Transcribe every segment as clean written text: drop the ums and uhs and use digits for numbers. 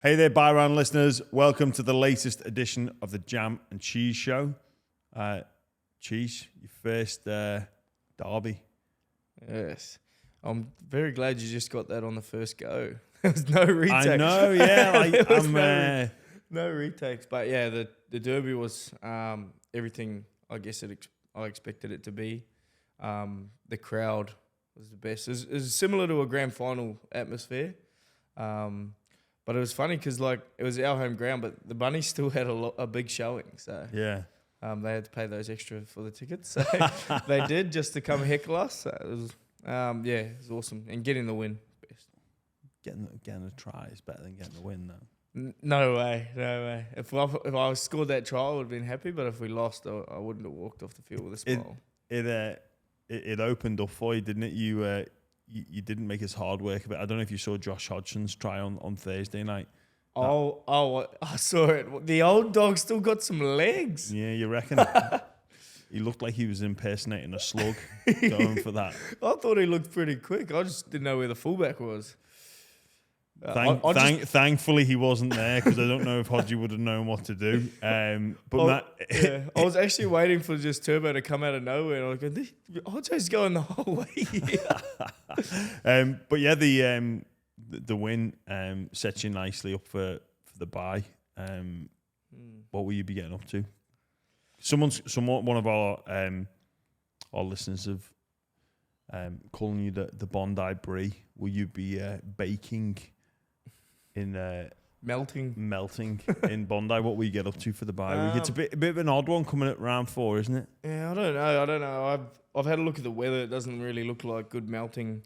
Hey there, Byron listeners. Welcome to the latest edition of the Jam and Cheese Show. Cheese, your first derby. Yes. I'm very glad you just got that on the first go. There was no retake. I know, yeah. No retakes. But yeah, the derby was everything I guess I expected it to be. The crowd was the best. It was similar to a grand final atmosphere. But it was funny because it was our home ground, but the Bunnies still had a big showing. So Yeah. they had to pay those extra for the tickets. So they did just to come heckle us. So it was it was awesome. And getting the win, best. Getting a try is better than getting a win, though. No way. If I scored that try, I would have been happy. But if we lost, I wouldn't have walked off the field with a smile. It opened up for you, didn't it? You didn't make us hard work of it. I don't know if you saw Josh Hodgson's try on Thursday night. I saw it. The old dog still got some legs. Yeah, you reckon? He looked like he was impersonating a slug going for that. I thought he looked pretty quick. I just didn't know where the fullback was. Thankfully, he wasn't there because I don't know if Hodgie would have known what to do. I was actually waiting for just Turbo to come out of nowhere, and I was going, Hodgie's going the whole way here. But yeah, the win sets you nicely up for the bye. What will you be getting up to? One of our listeners have calling you the Bondi Brie. Will you be baking in melting in Bondi? What will you get up to for the bye week? It's a bit of an odd one coming at round 4, isn't it? Yeah, I don't know. I've had a look at the weather. It doesn't really look like good melting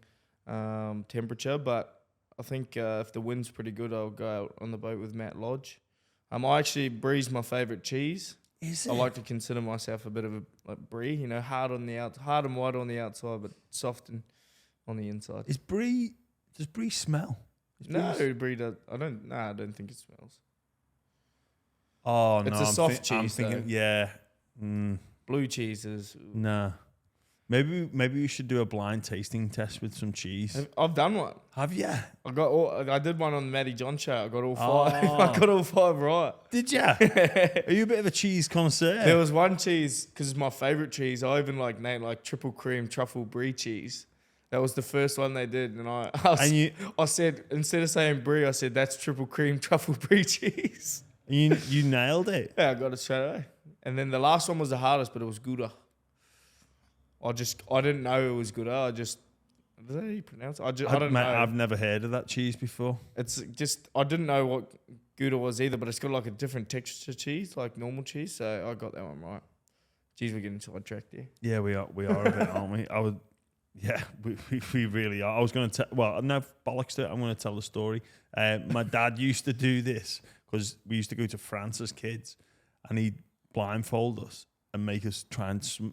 temperature, but I think if the wind's pretty good, I'll go out on the boat with Matt Lodge. Brie's my favourite cheese. Is it? I like to consider myself a bit of a brie, hard and white on the outside, but soft on the inside. Does brie smell? Brie does. I don't think it smells. Oh, no. It's a soft cheese. I'm thinking, yeah. Blue cheeses. Nah. Maybe we should do a blind tasting test with some cheese. I've done one. Have you? I did one on the Matty John show. I got all 5. Oh. I got all 5 right. Did you? Are you a bit of a cheese connoisseur? There was one cheese because it's my favorite cheese. I even named triple cream truffle brie cheese. That was the first one they did, and I said, instead of saying brie, I said that's triple cream truffle brie cheese. You nailed it. Yeah, I got it straight away. And then the last one was the hardest, but it was Gouda. I didn't know it was Gouda. Is that how you pronounce it? I don't know. I've never heard of that cheese before. It's just, I didn't know what Gouda was either, but it's got a different texture cheese, like normal cheese. So I got that one right. Jeez, we're getting sidetracked here. Yeah, we are a bit, aren't we? We really are. I was going to tell, no, bollocks to it. I'm going to tell the story. My dad used to do this because we used to go to France as kids, and he'd blindfold us and make us try and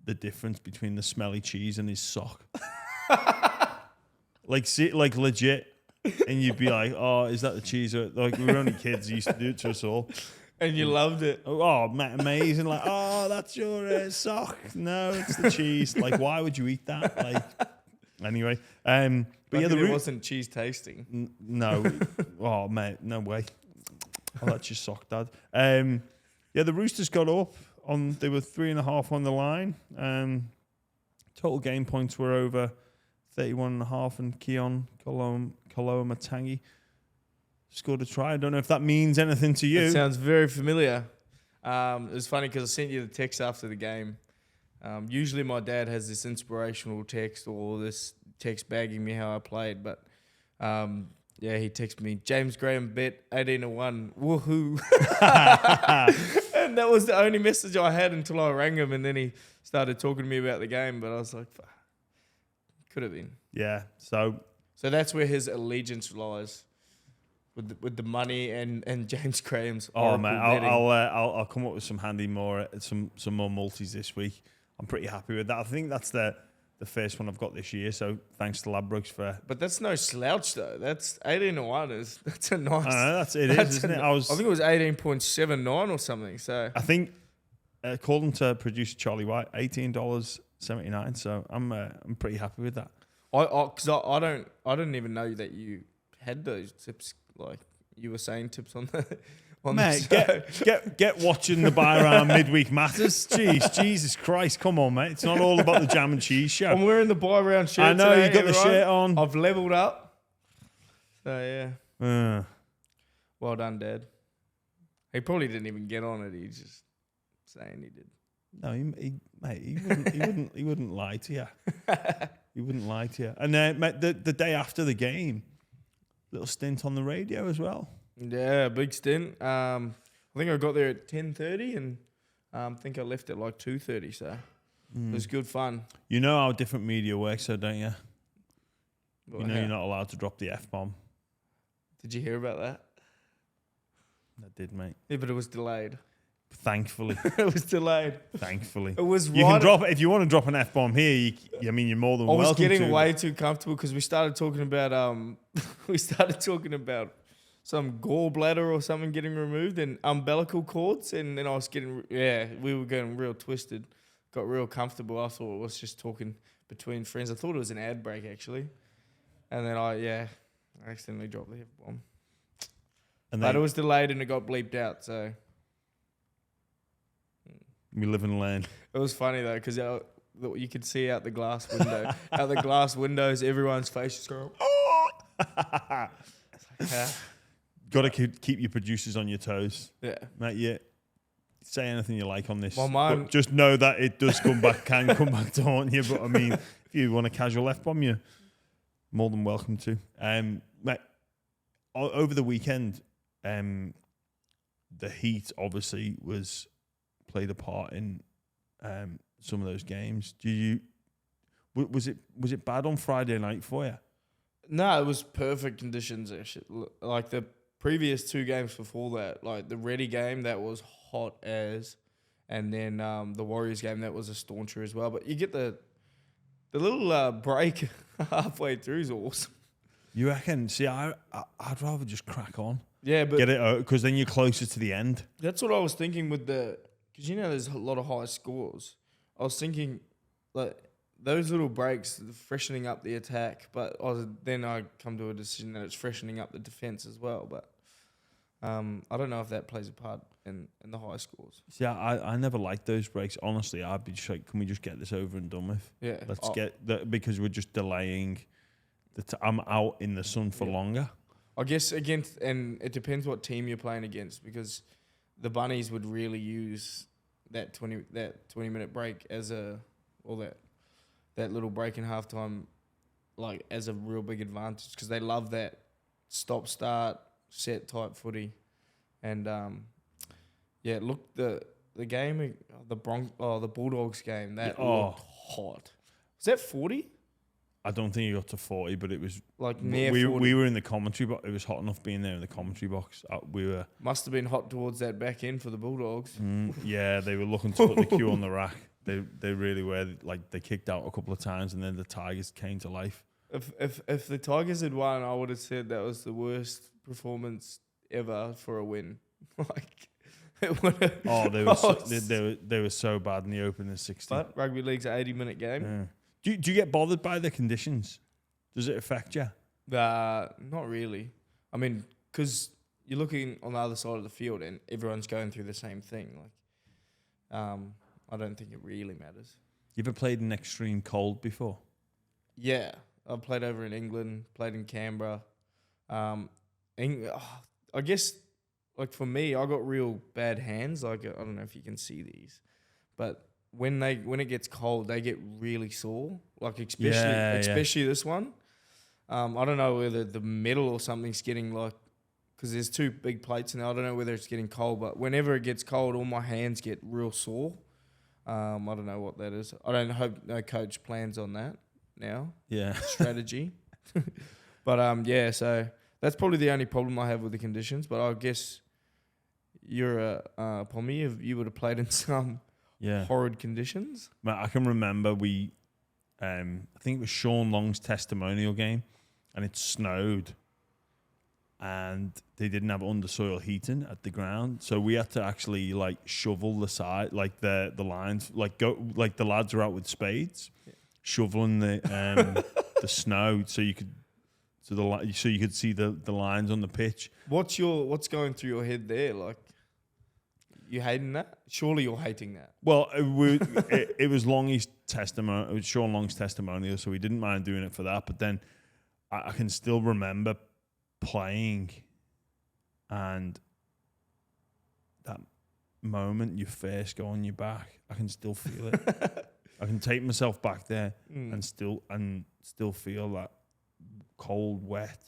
the difference between the smelly cheese and his sock. like legit. And you'd be like, oh, is that the cheese? We were only kids. He used to do it to us all. And you loved it. Oh, amazing. Oh, that's your sock. No, it's the cheese. Why would you eat that? Anyway. But it wasn't cheese tasting. No. Oh, mate, no way. Oh, that's your sock, Dad. The Roosters got up. They were 3.5 on the line. Total game points were over 31.5, and Keon Koloamatangi scored a try. I don't know if that means anything to you. It sounds very familiar. It was funny because I sent you the text after the game. Usually my dad has this inspirational text or this text bagging me how I played, but he texted me, James Graham bet 18-1, woohoo. And that was the only message I had until I rang him, and then he started talking to me about the game, but I was like, could have been. Yeah, so that's where his allegiance lies. With the money and James Graham's. Oh man, I'll come up with some more multis this week. I'm pretty happy with that. I think that's the first one I've got this year. So thanks to Ladbrokes for. But that's no slouch though. That's 18-1. That's a nice. I know, isn't it? I think it was 18.79 or something. So I think according to producer Charlie White, $18.79. So I'm pretty happy with that. I didn't even know that you had those tips you were saying tips on the Mate, the show. get watching the Buy Around Midweek Matters. Jeez, Jesus Christ, come on, mate. It's not all about the jam and cheese show. I'm wearing the buy round shirt. I know, today, you got the everyone. shirt on. I've leveled up. So yeah, Uh, well done, Dad. He probably didn't even get on it. He's just saying he did. no, he wouldn't lie to you. He wouldn't lie to you. And then, mate, the day after the game, little stint on the radio as well. Yeah, big stint. I think I got there at 10:30 and I think I left at like 2:30. So it was good fun. You know how different media works, though, don't you? Well, You know how- you're not allowed to drop the F-bomb. Did you hear about that? I did, mate. Yeah, but it was delayed. Thankfully. It was delayed. Thankfully. It was You right. can drop it. If you want to drop an F-bomb here, you're more than I was welcome getting to. way too comfortable because we started talking about some gallbladder or something getting removed and umbilical cords, and then I was getting we were getting real twisted, got real comfortable. I thought it was just talking between friends. I thought it was an ad break actually, and then I accidentally dropped the F-bomb. But it was delayed and it got bleeped out, so we live and learn. it was funny though because you could see out the glass window, out the glass windows, everyone's face just going. Got to keep your producers on your toes, Yeah. mate. Yeah, say anything you like on this. Well, mine- But just know that it does can come back to haunt you. But I mean, if you want a casual F-bomb, you're more than welcome to. Mate, over the weekend, the heat obviously played a part in some of those games. Was it bad on Friday night for you? No, it was perfect conditions. Actually. Like the previous two games before that, like the Reddy game, that was hot as, and then the Warriors game, that was a stauncher as well. But you get the little break halfway through is awesome. You reckon? See, I'd rather just crack on. Yeah, but Get it out, because then you're closer to the end. that's what I was thinking with because there's a lot of high scores. I was thinking like those little breaks, freshening up the attack, but then I come to a decision that it's freshening up the defense as well. But I don't know if that plays a part in the high scores. See, I never liked those breaks. Honestly, I'd be just like, can we just get this over and done with? Yeah, Let's get that, because we're just delaying. I'm out in the sun for longer. I guess and it depends what team you're playing against, because the Bunnies would really use that 20 minute break as that little break in halftime, like as a real big advantage, because they love that stop start set type footy, and look, the game, the Bulldogs game, that looked hot. Was that 40? I don't think it got to 40, but it was Like near we 40. were in the commentary box. It was hot enough being there in the commentary box. We were. Must have been hot towards that back end for the Bulldogs. Yeah, they were looking to put the queue on the rack. They really were. Like, they kicked out a couple of times, and then the Tigers came to life. If the Tigers had won, I would have said that was the worst performance ever for a win. Like, it would have. Oh, they were so bad in the opening 60. But rugby league's an 80-minute game. Yeah. Do you get bothered by the conditions? Does it affect you? Not really. I mean, because you're looking on the other side of the field and everyone's going through the same thing. Like, I don't think it really matters. You ever played in extreme cold before? Yeah, I've played over in England, played in Canberra. I guess, like for me, I got real bad hands. Like, I don't know if you can see these, but when it gets cold, they get really sore. Like especially this one. I don't know whether the metal or something's getting like, because there's two big plates and I don't know whether it's getting cold, but whenever it gets cold, all my hands get real sore. I don't know what that is. I don't hope no coach plans on that now. Yeah. Strategy. But so that's probably the only problem I have with the conditions. But I guess you're a Pommy. You would have played in some horrid conditions. Man, I can remember I think it was Sean Long's testimonial game, and it snowed, and they didn't have undersoil heating at the ground, so we had to actually like shovel the side, like the lines, like the lads are out with spades, shoveling the the snow, so you could so you could see the lines on the pitch. What's going through your head there? Like, you hating that? Surely you're hating that. Well, it was Longie's testimony. It was Sean Long's testimonial, so we didn't mind doing it for that. But then I can still remember playing, and that moment you first go on your back, I can still feel it. I can take myself back there and still feel that cold, wet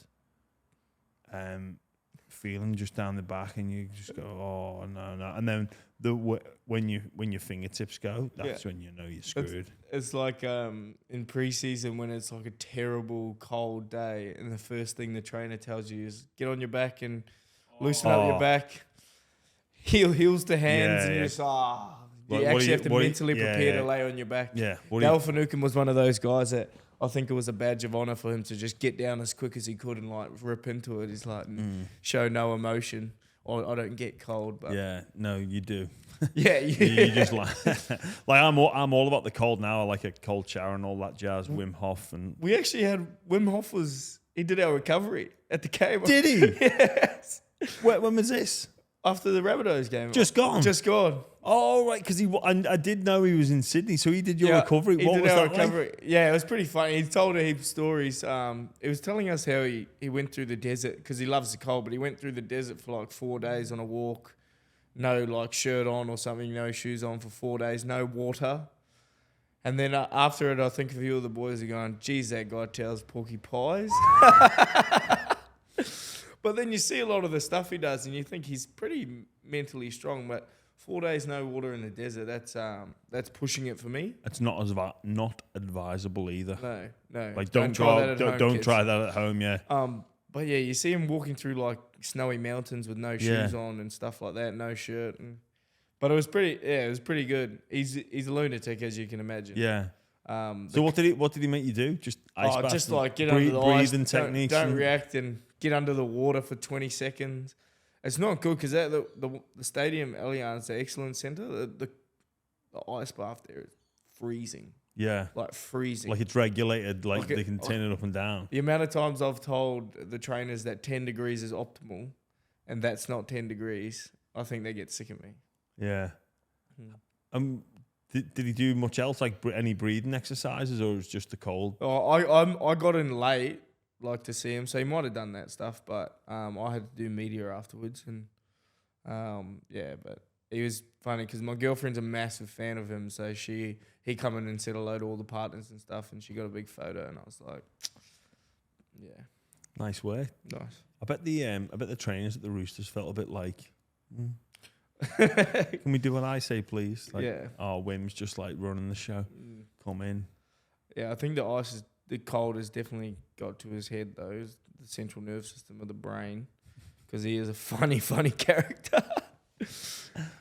feeling just down the back, and you just go, oh no. And then when your fingertips go, that's when you know you're screwed. It's like in pre-season when it's like a terrible cold day, and the first thing the trainer tells you is get on your back and loosen up your back, heels to hands, and you're just you actually have to mentally prepare to lay on your back. Yeah. Dale Finucane was one of those guys that I think it was a badge of honor for him to just get down as quick as he could and like rip into it. He's like, show no emotion. I don't get cold, but yeah, no, you do. Yeah, you just like I'm all about the cold now. I like a cold shower and all that jazz. Wim Hof, and we actually had Wim Hof he did our recovery at the game. Did he? Yes. When was this? After the Rabbitohs game. Just gone. Oh, right, because I did know he was in Sydney, so he did your recovery. What was that recovery? Like? Yeah, it was pretty funny. He told a heap of stories. He was telling us how he went through the desert because he loves the cold, but he went through the desert for like 4 days on a walk, no like shirt on or something, no shoes on for 4 days, no water. And then after it, I think a few of the boys are going, geez, that guy tells porky-pies. But then you see a lot of the stuff he does and you think he's pretty mentally strong, but 4 days no water in the desert, that's pushing it for me. It's not advisable either. No. Like don't try that at home, yeah. But yeah, you see him walking through like snowy mountains with no shoes on and stuff like that, no shirt. But it was pretty good. He's a lunatic, as you can imagine. Yeah. So what did he make you do? Just ice bath, just like get under the ice, breathing techniques. Don't react and get under the water for 20 seconds. It's not good because the stadium, Allianz, the Excellence Centre, the ice bath there is freezing. Yeah. Like freezing. Like it's regulated, like they can turn it up and down. The amount of times I've told the trainers that 10 degrees is optimal and that's not 10 degrees, I think they get sick of me. Yeah. Did he do much else, like any breathing exercises, or was it just the cold? Oh, I got in late, like to see him, so he might have done that stuff, but I had to do media afterwards, and but he was funny because my girlfriend's a massive fan of him, so he come in and said hello to all the partners and stuff, and she got a big photo, and I was like, yeah, nice work. Nice. I bet the trainers at the Roosters felt a bit like. Can we do what I say, please? Like, Wim's just like running the show. Come in. Yeah, I think the cold has definitely got to his head though, the central nervous system of the brain, because he is a funny character.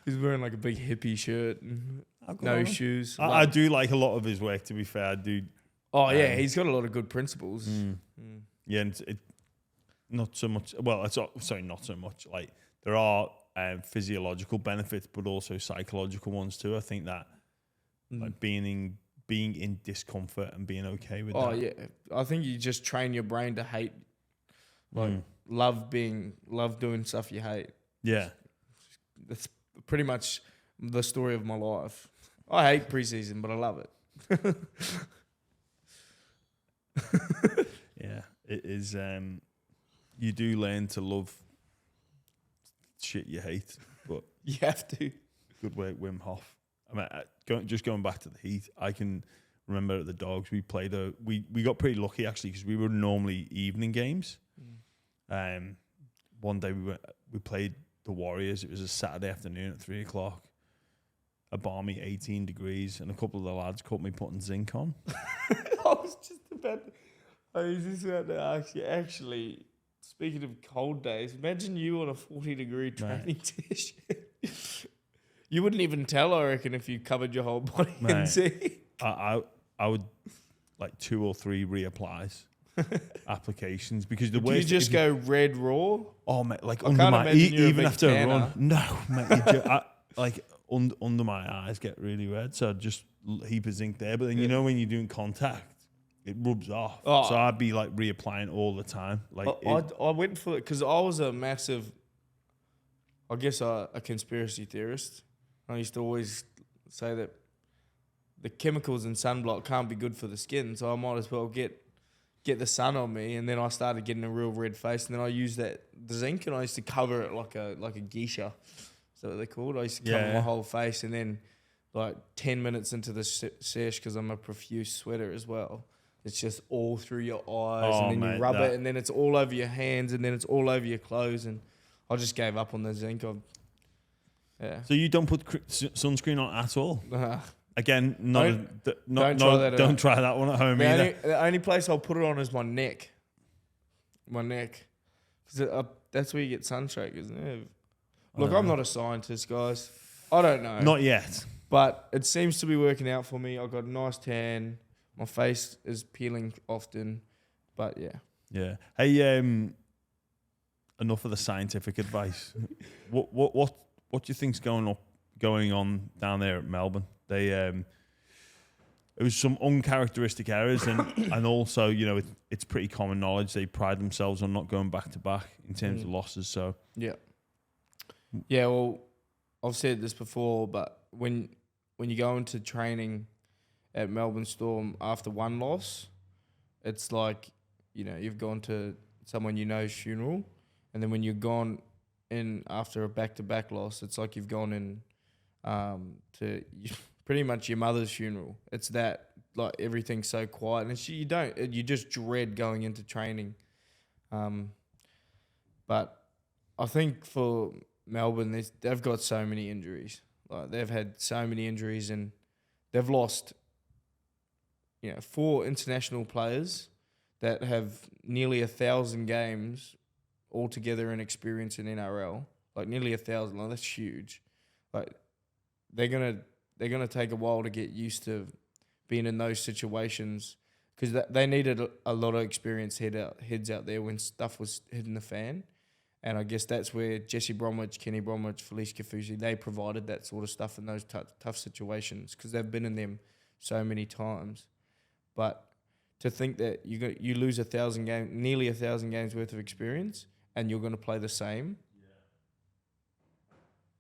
He's wearing like a big hippie shirt and no shoes. I do like a lot of his work, to be fair. I do. Oh yeah, he's got a lot of good principles. Yeah, and it not so much. Well, not so much. Like there are physiological benefits, but also psychological ones too. I think that like being in discomfort and being okay with that. Oh yeah, I think you just train your brain to hate, like love doing stuff you hate. Yeah, that's pretty much the story of my life. I hate preseason, but I love it. Yeah, it is. You do learn to love shit you hate, but you have to. Good work, Wim Hof. I mean, going back to the Heat, I can remember at the Dogs we played we got pretty lucky actually because we were normally evening games. One day we played the Warriors. It was a Saturday afternoon at 3:00. A balmy 18 degrees, and a couple of the lads caught me putting zinc on. I was just about to ask you, actually, speaking of cold days, imagine you on a 40-degree training t-shirt. You wouldn't even tell, I reckon, if you covered your whole body in zinc. I would like 2 or 3 reapplies. Applications because the way you just go red raw. Oh mate, like under my even after a run. No, mate, under my eyes get really red, so just heap of zinc there. But then you know when you're doing contact, it rubs off. Oh. So I'd be like reapplying all the time. Like I went for it because I was a massive, I guess, a conspiracy theorist. I used to always say that the chemicals in sunblock can't be good for the skin, so I might as well get the sun on me. And then I started getting a real red face, and then I used the zinc, and I used to cover it like a geisha. Is that what they're called? I used to cover my whole face, and then like 10 minutes into the sesh, because I'm a profuse sweater as well, it's just all through your eyes, and then you rub it, and then it's all over your hands, and then it's all over your clothes, and I just gave up on the zinc. So you don't put sunscreen on at all? Again, don't try that one at home either. The only place I'll put it on is my neck. Because that's where you get sunstroke, isn't it? Look, I'm not a scientist, guys. I don't know. Not yet. But it seems to be working out for me. I've got a nice tan. My face is peeling often. But yeah. Yeah. Hey, enough of the scientific advice. What do you think's going on down there at Melbourne? They it was some uncharacteristic errors, and also, you know, it's pretty common knowledge they pride themselves on not going back to back in terms of losses. So yeah. Well, I've said this before, but when you go into training at Melbourne Storm after one loss, it's like, you know, you've gone to someone you know's funeral, and then when you've gone in after a back-to-back loss, it's like you've gone in to pretty much your mother's funeral. It's that, like, everything's so quiet, and you just dread going into training. But I think for Melbourne, they've got so many injuries. Like, they've had so many injuries, and they've lost, 4 international players that have nearly 1,000 games altogether in experience in NRL. Like, nearly 1,000. Like, that's huge. Like, they're gonna take a while to get used to being in those situations, because they needed a lot of experienced heads out there when stuff was hitting the fan. And I guess that's where Jesse Bromwich, Kenny Bromwich, Felice Kafusi, they provided that sort of stuff in those tough situations, because they've been in them so many times. But to think that you lose 1,000 games, nearly 1,000 games worth of experience, and you're going to play the same,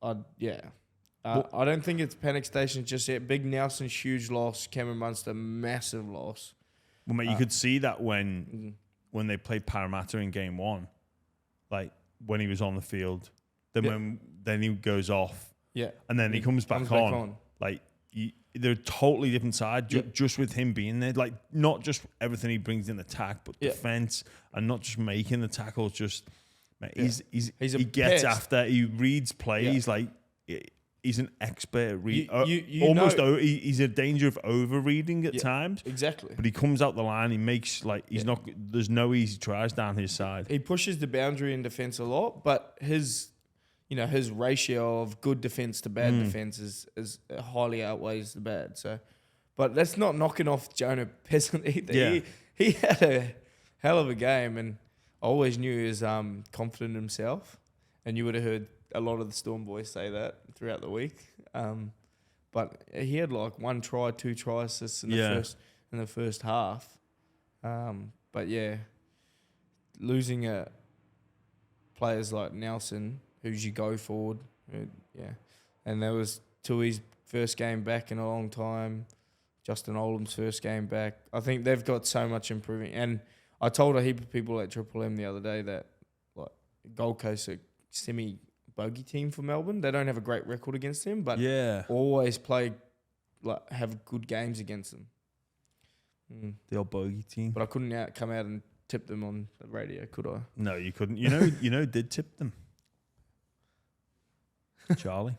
I don't think it's panic station just yet. Big Nelson, huge loss. Cameron Munster, massive loss. Well, mate, you could see that when they played Parramatta in game 1, like when he was on the field, then then he goes off, and then he comes back on. Like, they're a totally different side just with him being there. Like, not just everything he brings in attack, but defense, and not just making the tackles. Just, mate, he gets after. He reads plays like. He's an expert at reading. He's a danger of over-reading at times. Exactly. But he comes out the line. He makes, like, there's no easy tries down his side. He pushes the boundary in defence a lot, but his ratio of good defence to bad defence is highly outweighs the bad. So, but that's not knocking off Jonah Peasant either. Yeah. He had a hell of a game, and I always knew he was confident in himself, and you would have heard a lot of the Storm boys say that throughout the week. But he had like 1 try, 2 try assists in the first half. But yeah, losing players like Nelson, who's your go forward, and there was Tui's first game back in a long time, Justin Oldham's first game back. I think they've got so much improving. And I told a heap of people at Triple M the other day that, like, Gold Coast are semi-bogey team for Melbourne. They don't have a great record against them, but always have good games against them. The old bogey team. But I couldn't come out and tip them on the radio, could I? No, you couldn't. You know, did tip them. Charlie.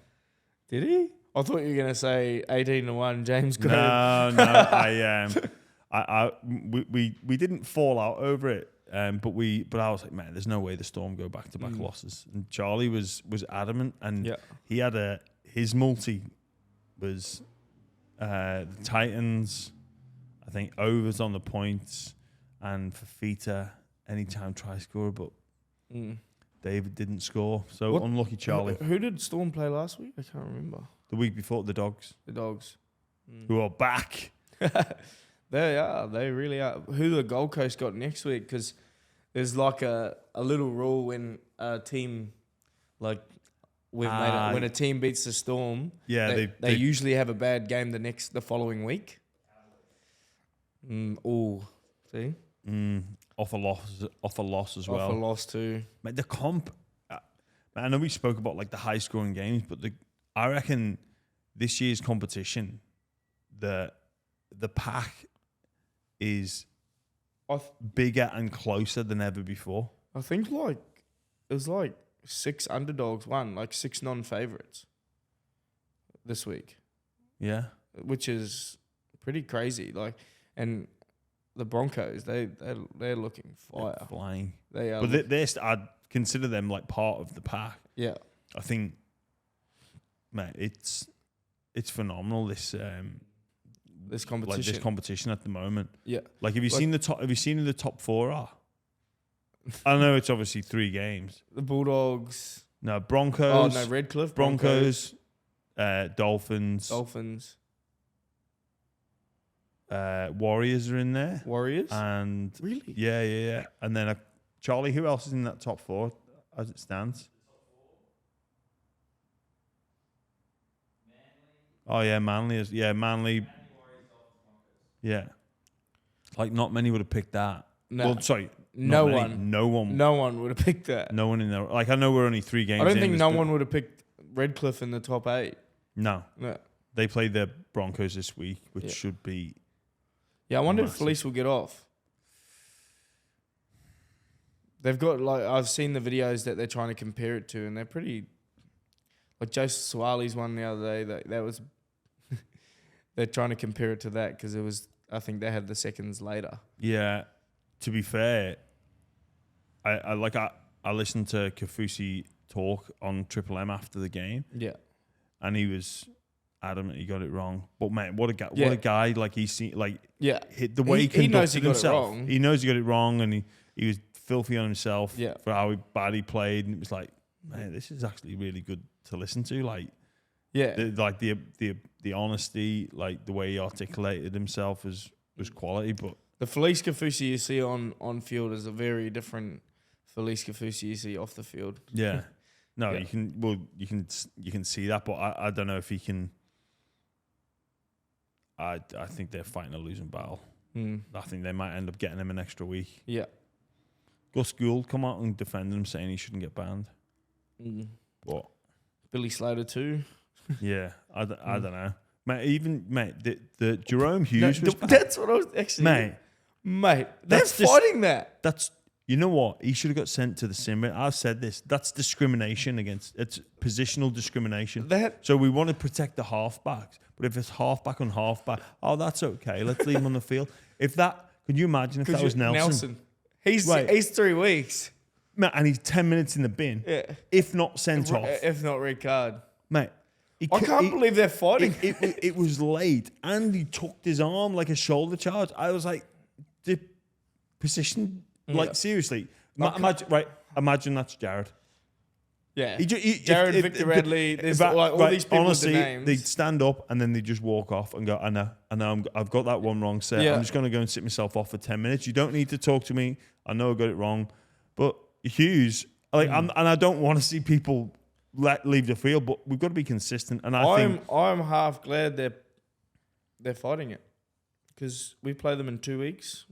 Did he? I thought you were going to say 18-1, James Graham. We didn't fall out over it. But I was like, man, there's no way the Storm go back-to-back losses. And Charlie was adamant, and he had his multi was the Titans, I think, overs on the points, and Fafita anytime try scorer, but David didn't score. So unlucky Charlie. Who did Storm play last week? I can't remember. The week before, the Dogs. The Dogs. Who are back. They are. They really are. Who the Gold Coast got next week? Because there's like a little rule when a team, like when a team beats the Storm, they usually have a bad game the following week. See? Off a loss as well. Off a loss too. Mate, the comp. I know we spoke about like the high scoring games, but I reckon this year's competition, the pack is bigger and closer than ever before. I think it was 6 underdogs won, 6 non-favorites this week. Yeah, which is pretty crazy. And the Broncos, they're looking fire, they're flying. They are, but I'd consider them like part of the pack. Yeah, I think, mate, it's phenomenal. This competition, this competition at the moment. Yeah, have you seen the top? Have you seen who the top 4 are? I know it's obviously 3 games. The Bulldogs. No, Broncos. Oh no, Redcliffe. Broncos. Dolphins. Warriors are in there. Warriors. And really? Yeah. And then Charlie, who else is in that top 4 as it stands? Oh yeah, Manly is. Yeah, Manly. Yeah. Not many would have picked that. No. Well, sorry. No one. No one. No one would have picked that. No one in there. I know we're only 3 games. I don't think no one would have picked Redcliffe in the top 8. No. They play the Broncos this week, which should be. Yeah, I wonder if Felice will get off. They've got I've seen the videos that they're trying to compare it to, and they're pretty. Joseph Suwali's one the other day. That was. They're trying to compare it to that because it was. I think they had the seconds later. Yeah, to be fair, I listened to Kafusi talk on Triple M after the game. Yeah, and he was adamant he got it wrong. But man, what a guy! What a guy! Hit the way he conducted himself. He knows he got it wrong, and he was filthy on himself for how bad he played. And it was like, man, this is actually really good to listen to. The honesty, the way he articulated himself was quality. But the Felice Kafusi you see on field is a very different Felice Kafusi you see off the field. Yeah, no, you can see that, but I don't know if he can. I think they're fighting a losing battle. I think they might end up getting him an extra week. Yeah, Gus Gould come out and defend him, saying he shouldn't get banned. What? Billy Slater too. Yeah, I don't know. The Jerome Hughes was bad. That's what I was actually... Mate, they're fighting that. That's... You know what? He should have got sent to the sim. I've said this. That's discrimination against... It's positional discrimination. So we want to protect the halfbacks. But if it's halfback on halfback, that's okay. Let's leave him on the field. Could you imagine if that was Nelson? He's 3 weeks. Mate, and he's 10 minutes in the bin. Yeah. If not sent off. If not red card. Mate... I can't believe they're fighting. It was late, and he tucked his arm like a shoulder charge. I was like, the position, seriously. Imagine that's Jared. Yeah, Jared, Victor Radley, there's all these people honestly, with the names. They'd stand up and then they just walk off and go, I know, I've got that one wrong, sir. I'm just going to go and sit myself off for 10 minutes. You don't need to talk to me. I know I got it wrong. But Hughes, and I don't want to see people leave the field, but we've got to be consistent. And I'm half glad they're fighting it because we play them in 2 weeks.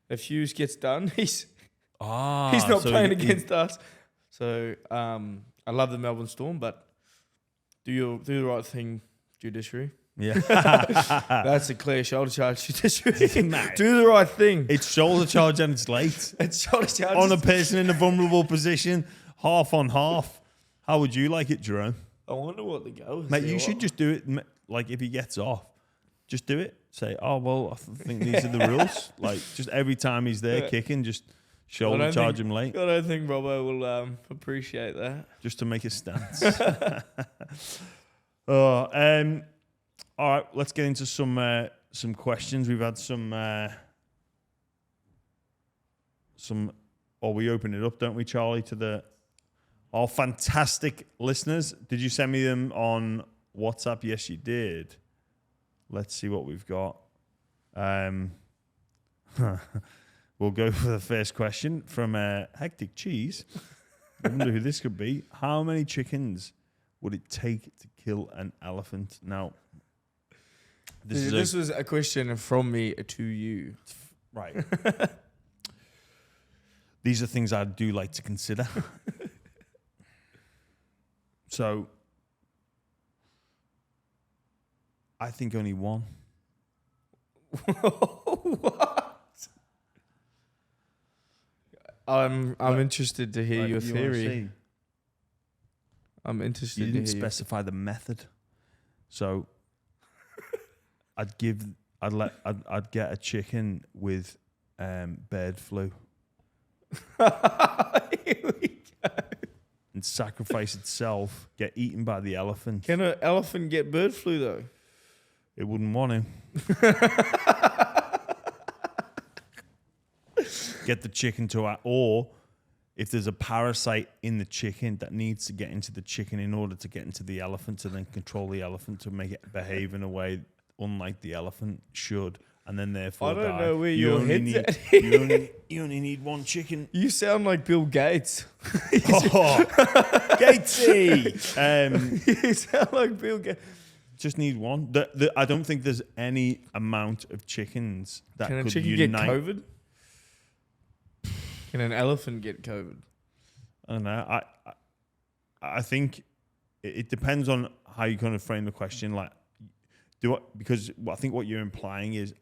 If Hughes gets done, he's not playing against us. So I love the Melbourne Storm, but do the right thing, judiciary. Yeah, that's a clear shoulder charge, judiciary. Do the right thing. It's shoulder charge and it's late. It's shoulder charge on a person in a vulnerable position, half on half. How would you like it, Jerome? I wonder what the goal is. Mate, you should just do it. If he gets off, just do it. Say, I think these are the rules. Just every time he's there kicking, just shoulder charge him late. I don't think Robbo will appreciate that. Just to make a stance. All right, let's get into some questions. We've had some. We open it up, don't we, Charlie, to our fantastic listeners. Did you send me them on WhatsApp? Yes, you did. Let's see what we've got. We'll go for the first question from Hectic Cheese. I wonder who this could be. How many chickens would it take to kill an elephant? Now, this was a question from me to you. Right. These are things I do like to consider. So, I think only one. What? I'm interested to hear your theory. I'm interested You to didn't hear specify the method. So I'd get a chicken with bird flu. Here we go. And sacrifice itself, get eaten by the elephant. Can an elephant get bird flu though? It wouldn't want to. Get the chicken to, or if there's a parasite in the chicken that needs to get into the chicken in order to get into the elephant to then control the elephant to make it behave in a way unlike the elephant should, and then therefore I don't die. know where your head's at. You only need one chicken. You sound like Bill Gates. Oh, Gatesy. You sound like Bill Gates. Just need one. I don't think there's any amount of chickens that Can a could chicken unite. get COVID? Can an elephant get COVID? I don't know. I think it depends on how you kind of frame the question. Like, because I think what you're implying is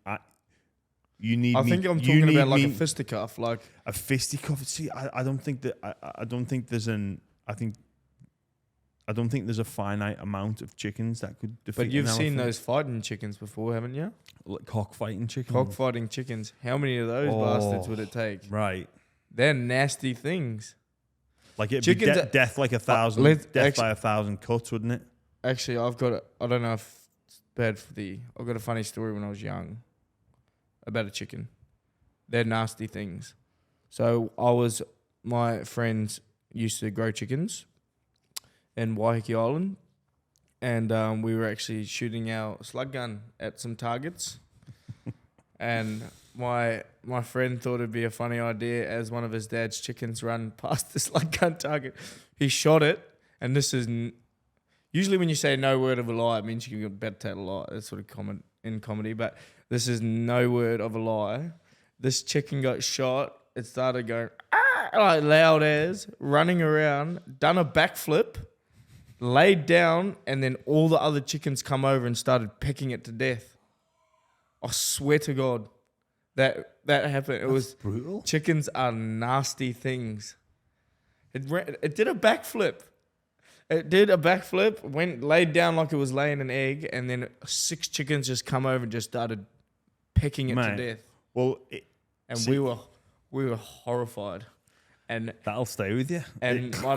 you need. I think I'm talking about like a fisticuff, like a fisticuff. See, I don't think that. I don't think there's an. I don't think there's a finite amount of chickens that could defeat. But you've an seen elephant. those fighting chickens before, haven't you? Like cockfighting chickens. Cockfighting chickens. How many of those bastards would it take? Right. They're nasty things. Like it'd be death like 1,000, death by 1,000 cuts, wouldn't it? Actually, I don't know if it's bad for I've got a funny story when I was young about a chicken. They're nasty things. So my friends used to grow chickens in Waiheke Island, and we were actually shooting our slug gun at some targets, and my friend thought it'd be a funny idea as one of his dad's chickens run past the slug gun target. He shot it, and this is usually when you say no word of a lie, it means you can better tell a lie. That's sort of common in comedy, but this is no word of a lie. This chicken got shot. It started going like loud as, running around, done a backflip, laid down, and then all the other chickens come over and started pecking it to death. I swear to God, that happened. It was brutal. Chickens are nasty things. It did a backflip. It did a backflip, went laid down like it was laying an egg, and then 6 chickens just come over and just started pecking it to death. Well, we were horrified. And that'll stay with you. And my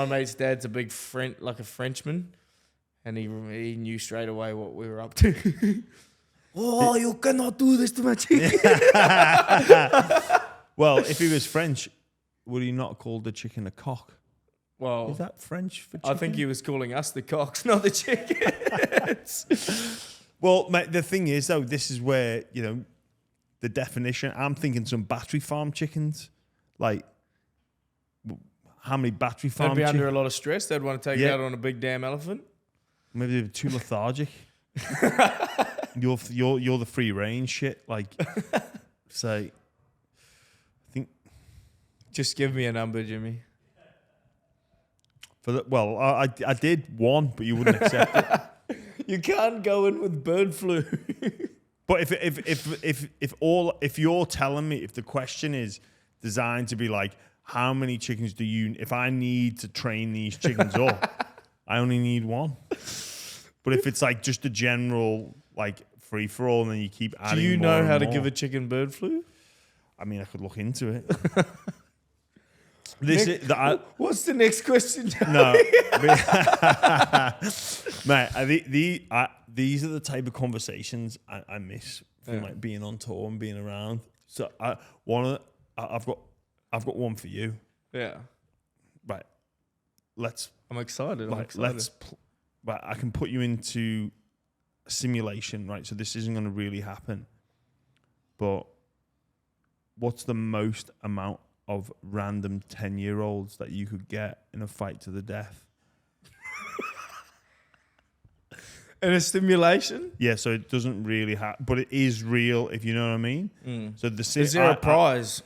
mate's dad's a big Frenchman, and he knew straight away what we were up to. Oh, you cannot do this to my chicken. Well, if he was French, would he not call the chicken a cock? Well, is that French for chicken? I think he was calling us the cocks, not the chickens. Well, mate, the thing is, though, this is where, the definition, I'm thinking some battery farm chickens. Like, how many battery farm chickens? They'd be under a lot of stress. They'd want to take it out on a big damn elephant. Maybe they're too lethargic. You're the free range shit. Like, say, I think. Just give me a number, Jimmy. I did one, but you wouldn't accept it. You can't go in with bird flu. But if you're telling me, if the question is designed to be like, how many chickens do you? If I need to train these chickens up, I only need one. But if it's like just a general like free for all, and then you keep adding. Do you know how to give a chicken bird flu? I mean, I could look into it. What's the next question? No, mate. These are the type of conversations I miss from like being on tour and being around. So I've got one for you. Yeah. Right. I'm excited. Right. I can put you into a simulation. Right. So this isn't going to really happen. but what's the most amount of random 10-year-olds that you could get in a fight to the death? In a stimulation? Yeah, so it doesn't really have, but it is real, if you know what I mean. So Is there a prize?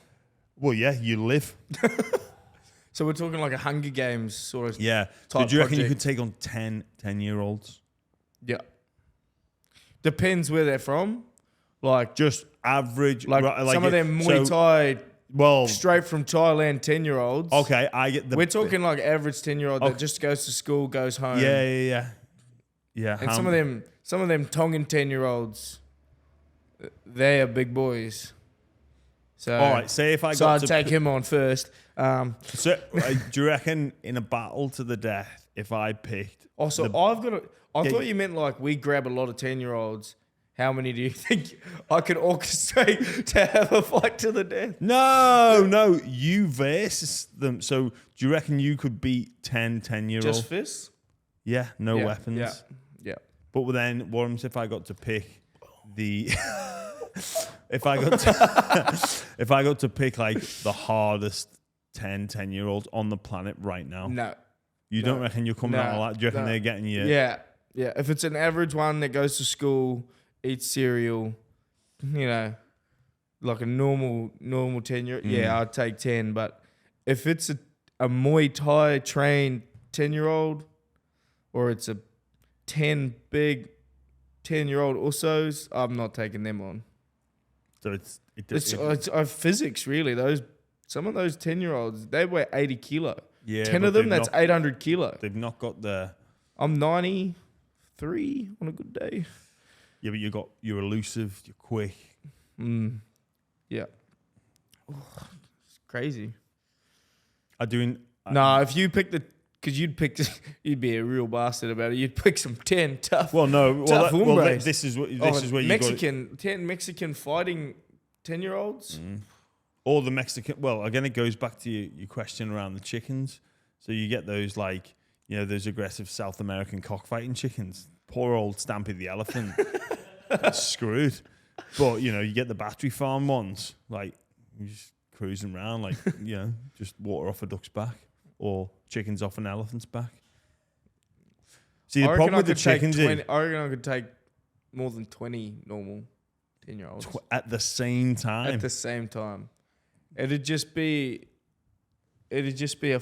Well, yeah, you live. So we're talking like a Hunger Games sort of. Yeah. So do you reckon you could take on 10-year-olds? Yeah. Depends where they're from. Like Just average. like some of them Muay Thai, straight from Thailand 10-year-olds. Okay, I get the. We're talking like average 10-year-old that just goes to school, goes home. Yeah. And some of them Tongan 10-year-olds, they are big boys. So all right, say if I so got I'd to take him on first. So do you reckon in a battle to the death, if I picked? Also, I thought you meant like we grab a lot of 10-year-olds. How many do you think I could orchestrate to have a fight to the death? No, you versus them. So do you reckon you could beat 10-year-olds? Just fists? Yeah, no weapons. Yeah. But then what happens if I got to pick the if I got to pick like the hardest 10-year-olds on the planet right now? No. You don't reckon you're coming out of that? Do you reckon they're getting you? Yeah. If it's an average one that goes to school, eats cereal, like a normal 10-year-old, I'd take 10. But if it's a Muay Thai trained 10-year-old, or it's a 10 big 10-year-old usos, I'm not taking them on. So it's physics really. Some of those 10-year-olds, they weigh 80 kilo. Yeah, 10 of them, that's 800 kilo. They've not got the. I'm 93 on a good day. Yeah, but you're elusive, you're quick. Yeah. It's crazy. If you pick because you'd be a real bastard about it. You'd pick some 10 tough. Well, no. Hombres. This is where you Mexican 10 Mexican fighting 10-year-olds. Or the Mexican. Well, again, it goes back to your question around the chickens. So you get those those aggressive South American cockfighting chickens. Poor old Stampy the elephant, screwed. But you get the battery farm ones, like you're just cruising around, like just water off a duck's back or chickens off an elephant's back. See, the problem with the chickens I reckon I could take more than 20 normal 10-year-olds at the same time. At the same time, it'd just be a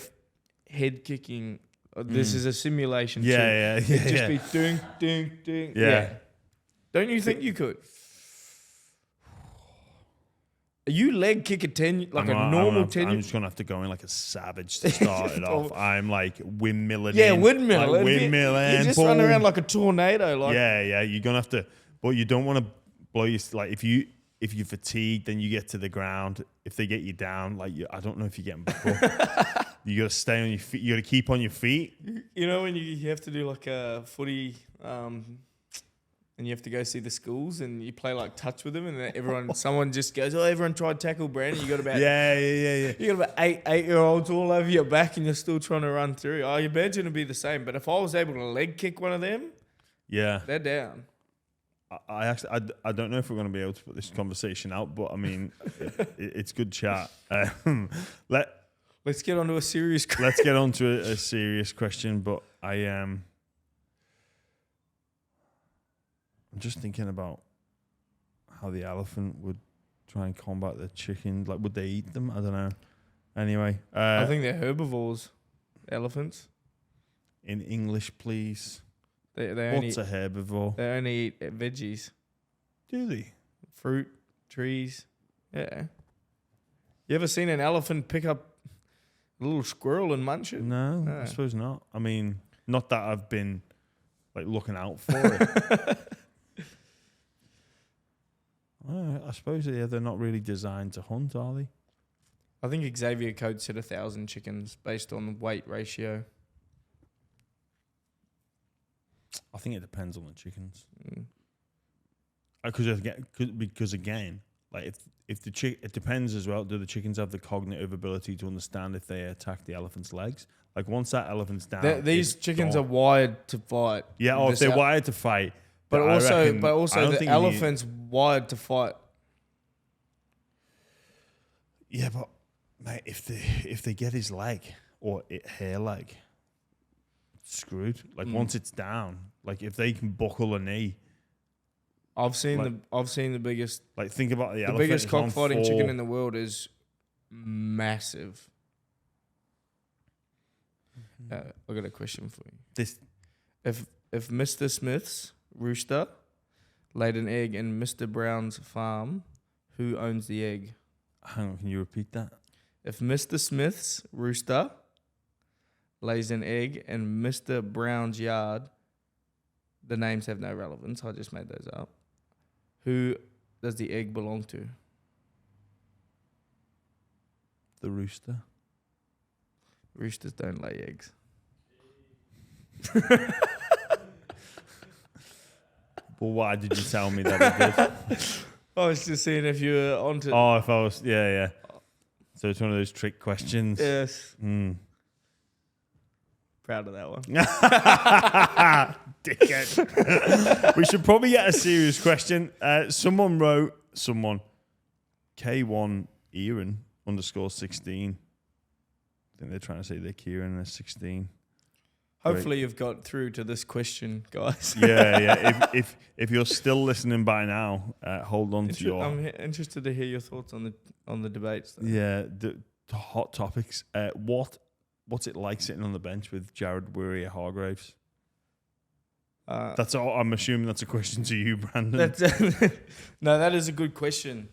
head kicking. This is a simulation. Yeah. It'd just be ding, ding, ding. Yeah. Don't you think you could? You leg kick a 10 like a normal 10. I'm just gonna have to go in like a savage to start it off. I'm like windmilling. Yeah, in, windmill. like windmilling. You just run around like a tornado. Like yeah. You're gonna have to, but you don't want to blow your like if you're fatigued, then you get to the ground. If they get you down, I don't know if you get them back up. You got to stay on your feet. You got to keep on your feet. You know when you have to do like a footy, and you have to go see the schools and you play like touch with them, and someone just goes, "Oh, everyone tried tackle Brandon." You got about yeah. You got about 8-year-olds all over your back, and you're still trying to run through. I imagine it'd be the same. But if I was able to leg kick one of them, they're down. I don't know if we're going to be able to put this conversation out, but I mean, it's good chat. Let's get on to a serious question. Let's get on to a serious question, but I'm just thinking about how the elephant would try and combat the chicken. Like, would they eat them? I don't know. Anyway. I think they're herbivores, elephants. In English, please. What's a herbivore? They only eat veggies. Do they? Fruit, trees. Yeah. You ever seen an elephant pick up a little squirrel and munch it? No, I suppose not. I mean, not that I've been like looking out for it. I suppose they're not really designed to hunt, are they? I think Xavier Coates said 1,000 chickens based on the weight ratio. I think it depends on the chickens. Because again, like if the it depends as well. Do the chickens have the cognitive ability to understand if they attack the elephant's legs? Like once that elephant's down, these chickens are wired to fight. Yeah, or if they're wired to fight. But also the elephant's wired to fight. Yeah, but mate, if they get his leg or her leg screwed, like once it's down, like if they can buckle a knee. I've seen the biggest. Like think about the elephant. Biggest cockfighting chicken in the world is massive. I got a question for you. If Mr. Smith's rooster laid an egg in Mr. Brown's farm, who owns the egg? Hang on, can you repeat that? If Mr. Smith's rooster lays an egg in Mr. Brown's yard, the names have no relevance. I just made those up. Who does the egg belong to? The rooster. Roosters don't lay eggs. Well, why did you tell me that it did? I was just seeing if you were onto. Oh, if I was, yeah. So it's one of those trick questions. Yes. Proud of that one. Dickhead. We should probably get a serious question. Someone wrote, K1 Aaron _16. I think they're trying to say they're Kieran is 16. Hopefully you've got through to this question, guys. Yeah. If you're still listening by now, hold on to your. I'm interested to hear your thoughts on the debates. Though. Yeah, the hot topics. What's it like sitting on the bench with Jared Warrior-Hargraves? That's all. I'm assuming that's a question to you, Brandon. No, that is a good question.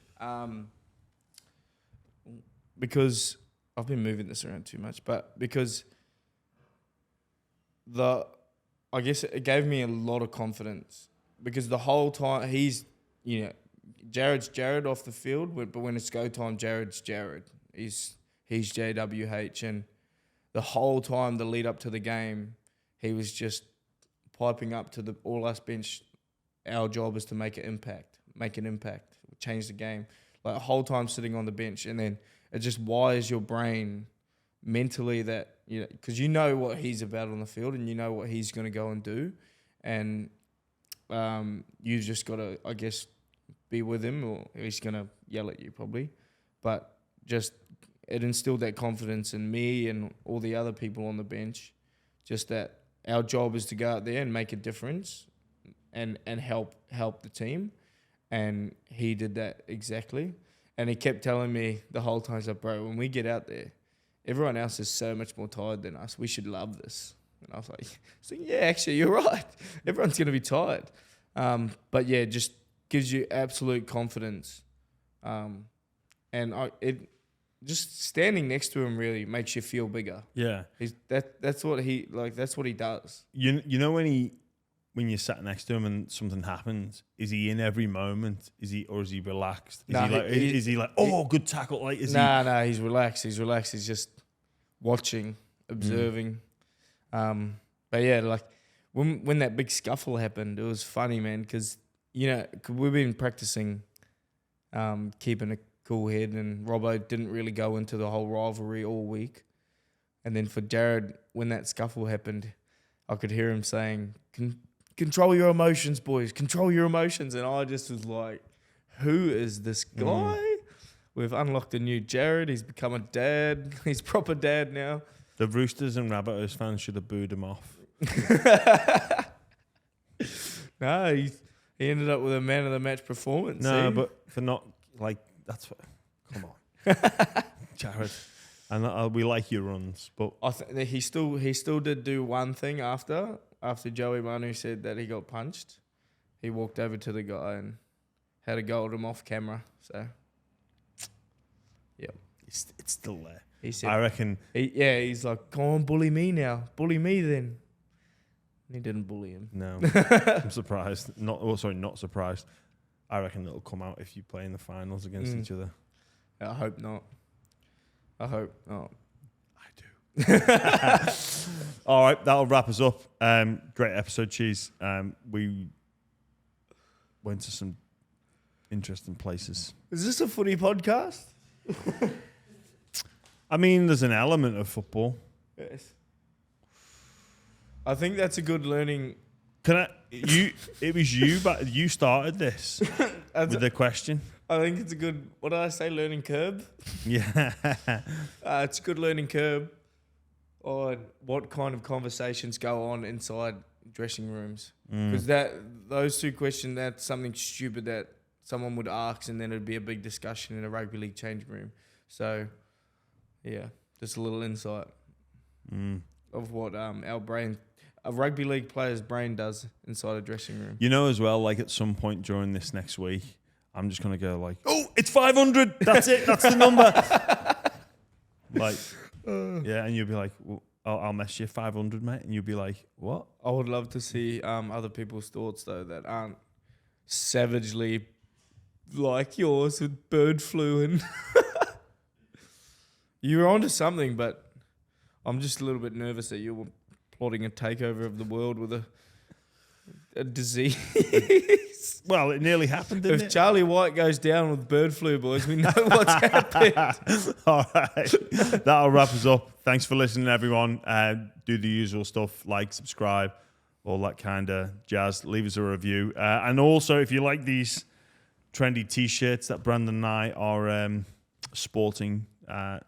Because I've been moving this around too much, but because I guess it gave me a lot of confidence because the whole time Jared's Jared off the field, but when it's go time, Jared's Jared. He's JWH, and the whole time, the lead up to the game, he was just piping up to the all us bench. Our job is to make an impact, change the game. Like the whole time sitting on the bench, and then it just wires your brain mentally that because you know what he's about on the field and you know what he's going to go and do, and you just got to, I guess, be with him, or he's going to yell at you probably, but just it instilled that confidence in me and all the other people on the bench, just that our job is to go out there and make a difference and help the team, and he did that exactly. And he kept telling me the whole time, he's like, bro, when we get out there, everyone else is so much more tired than us. We should love this. And I was like, yeah, actually, you're right. Everyone's going to be tired. But yeah, it just gives you absolute confidence. Just standing next to him really makes you feel bigger. Yeah. That's what he does. You know when you're sat next to him and something happens, is he in every moment? Is he relaxed? Is he like, oh, good tackle? Like, No, he's relaxed. He's just watching, observing. But yeah, like when that big scuffle happened, it was funny, man, because we've been practicing keeping a cool head, and Robbo didn't really go into the whole rivalry all week. And then for Jared, when that scuffle happened, I could hear him saying, control your emotions, boys. Control your emotions. And I just was like, who is this guy? We've unlocked a new Jared. He's become a dad. He's proper dad now. The Roosters and Rabbitohs fans should have booed him off. No, he ended up with a man of the match performance. No, see? but for not, like, that's what, come on. Jared. And we like your runs, but I think that he still did do one thing after Joey Manu said that he got punched. He walked over to the guy and had a go at him off camera. So, yeah, it's still there. He said, I reckon. He's like, go on, bully me now. Bully me then. And he didn't bully him. No, I'm surprised. Not surprised. I reckon it'll come out if you play in the finals against each other. I hope not. I do. All right, that'll wrap us up. Great episode, Cheese. We went to some interesting places. Is this a footy podcast? I mean, there's an element of football. Yes. I think that's a good learning. It was you, but you started this with the question. I think it's a good, what did I say, learning curve? Yeah. It's a good learning curve on what kind of conversations go on inside dressing rooms. Because those two questions, that's something stupid that someone would ask, and then it'd be a big discussion in a rugby league changing room. So, yeah, just a little insight of what a rugby league player's brain does inside a dressing room. You know, as well, like at some point during this next week, I'm just going to go like, oh, it's 500. That's it. That's the number. Like, yeah. And you'll be like, well, I'll mess you 500, mate. And you'll be like, what? I would love to see other people's thoughts, though, that aren't savagely like yours with bird flu. And you're onto something, but I'm just a little bit nervous that you're plotting a takeover of the world with a disease. Well, it nearly happened, didn't it? If Charlie White goes down with bird flu, boys, we know what's happened. All right. That'll wrap us up. Thanks for listening, everyone. Do the usual stuff, like, subscribe, all that kind of jazz. Leave us a review. And also, if you like these trendy T-shirts that Brandon and I are sporting, go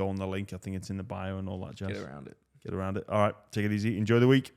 on the link. I think it's in the bio and all that jazz. Get around it. Get around it. All right. Take it easy. Enjoy the week.